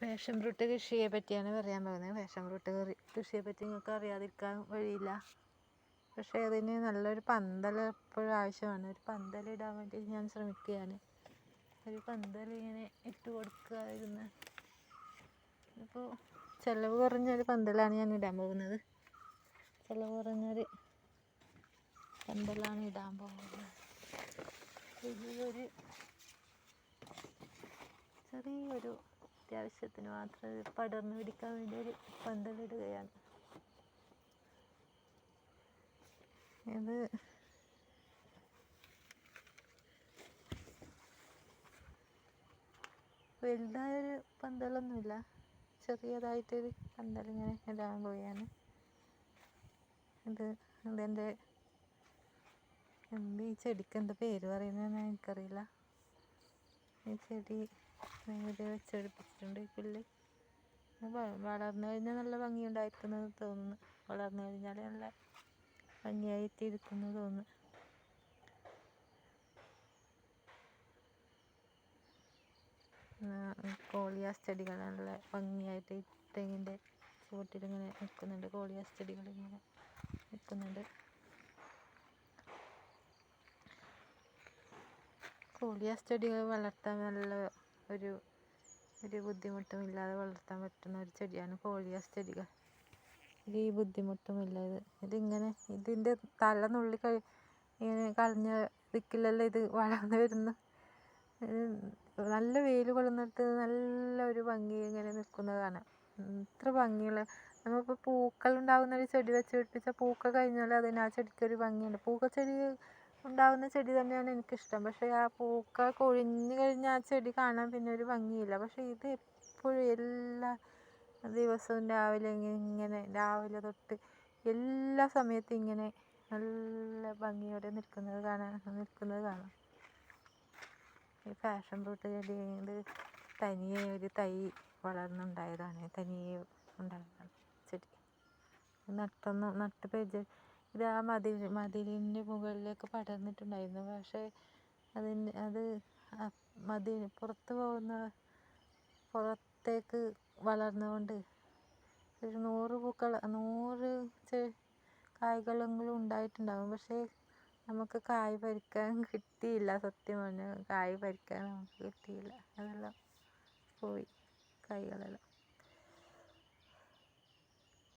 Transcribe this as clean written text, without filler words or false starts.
Passion fruit കൃഷിയെ പറ്റിയാണ് പറയാൻ പോകുന്നത്. പാഷൻ ഫ്രൂട്ട് കൃഷിയെ പറ്റി നിങ്ങൾക്ക് അറിയാതിരിക്കാൻ വഴിയില്ല. പക്ഷേ അതിന് നല്ലൊരു പന്തൽ എപ്പോഴും ആവശ്യമാണ്. ഒരു പന്തലിടാൻ വേണ്ടി ഞാൻ ശ്രമിക്കുകയാണ്. ഒരു പന്തൽ ഇങ്ങനെ ഇട്ട് കൊടുക്കാതിരുന്ന് ഇപ്പോൾ ചിലവ് കുറഞ്ഞൊരു പന്തലാണ് ഞാൻ ഇടാൻ പോകുന്നത്. ചിലവ് കുറഞ്ഞൊരു പന്തലാണ് ഇടാൻ പോകുന്നത്. ഇതിലൊരു ചെറിയൊരു അത്യാവശ്യത്തിന് മാത്രം പടർന്നു പിടിക്കാൻ വേണ്ടി ഒരു പന്തലിടുകയാണ്. ഇത് വലുതായൊരു പന്തലൊന്നുമില്ല, ചെറിയതായിട്ടൊരു പന്തലിങ്ങനെ ഇടാൻ പോവുകയാണ്. ഇതെൻ്റെ ഈ ചെടിക്ക് എന്താ പേര് പറയുന്നതെന്ന് എനിക്കറിയില്ല. ഈ ചെടി നേരെ വെച്ചെടുപ്പിച്ചിട്ടുണ്ട്. ഈ പുല്ല് വളർന്നു കഴിഞ്ഞാൽ നല്ല ഭംഗിയുണ്ടായിരിക്കുന്നത് തോന്നുന്നു. വളർന്നു കഴിഞ്ഞാൽ നല്ല ഭംഗിയായിട്ട് ഇരിക്കുന്നു തോന്നുന്നു. കോളിയാസ് ചെടികൾ നല്ല ഭംഗിയായിട്ട് തെങ്ങിൻ്റെ ചുവട്ടിലിങ്ങനെ നിൽക്കുന്നുണ്ട്. കോളിയാസ് ചെടികൾ ഇങ്ങനെ നിൽക്കുന്നുണ്ട്. കോളിയാസ് ചെടികൾ വളർത്താൻ നല്ല ഒരു ബുദ്ധിമുട്ടുമില്ലാതെ വളർത്താൻ പറ്റുന്ന ഒരു ചെടിയാണ് കോളിയാസ് ചെടികൾ. ഈ ബുദ്ധിമുട്ടുമില്ല. ഇതിങ്ങനെ ഇതിൻ്റെ തല നുള്ളി ഇങ്ങനെ കളഞ്ഞ ദിക്കിലെല്ലാം ഇത് വളർന്നു വരുന്നു. നല്ല വെയിൽ കൊള്ളുന്നിടത്ത് നല്ലൊരു ഭംഗി ഇങ്ങനെ നിൽക്കുന്നത് കാണാം. ഇത്ര ഭംഗിയുള്ള നമ്മളിപ്പോൾ പൂക്കൾ ഉണ്ടാകുന്ന ഒരു ചെടി വെച്ച് പിടിപ്പിച്ചാൽ പൂക്കൾ കഴിഞ്ഞാൽ അതിന് ആ ചെടിക്കൊരു ഭംഗിയുണ്ട്. പൂക്കച്ചെടി ഉണ്ടാകുന്ന ചെടി തന്നെയാണ് എനിക്കിഷ്ടം. പക്ഷേ ആ പൂക്കൾ കൊഴിഞ്ഞു കഴിഞ്ഞാൽ ആ ചെടി കാണാൻ പിന്നെ ഒരു ഭംഗിയില്ല. പക്ഷേ ഇത് എപ്പോഴും എല്ലാ ദിവസവും രാവിലെ തൊട്ട് എല്ലാ സമയത്തും ഇങ്ങനെ നല്ല ഭംഗിയോടെ നിൽക്കുന്നത് കാണാം. ഈ പാഷൻ ഫ്രൂട്ട് ചെടി ഇത് തനിയെ ഒരു തൈ വളർന്നുണ്ടായതാണ്. തനിയെ ഉണ്ടായതാണ് ചെടി. ഇത് ആ മതിലിൻ്റെ മുകളിലേക്ക് പടർന്നിട്ടുണ്ടായിരുന്നു. പക്ഷേ പുറത്തേക്ക് വളർന്നുകൊണ്ട് ഒരു 100 കായ്കളെങ്കിലും ഉണ്ടായിട്ടുണ്ടാകും. പക്ഷേ നമുക്ക് കായ് പറിക്കാൻ കിട്ടിയില്ല. സത്യം പറഞ്ഞാൽ കായ് പറിക്കാൻ നമുക്ക് കിട്ടിയില്ല. അതെല്ലാം പോയി കായ്കളെല്ലാം.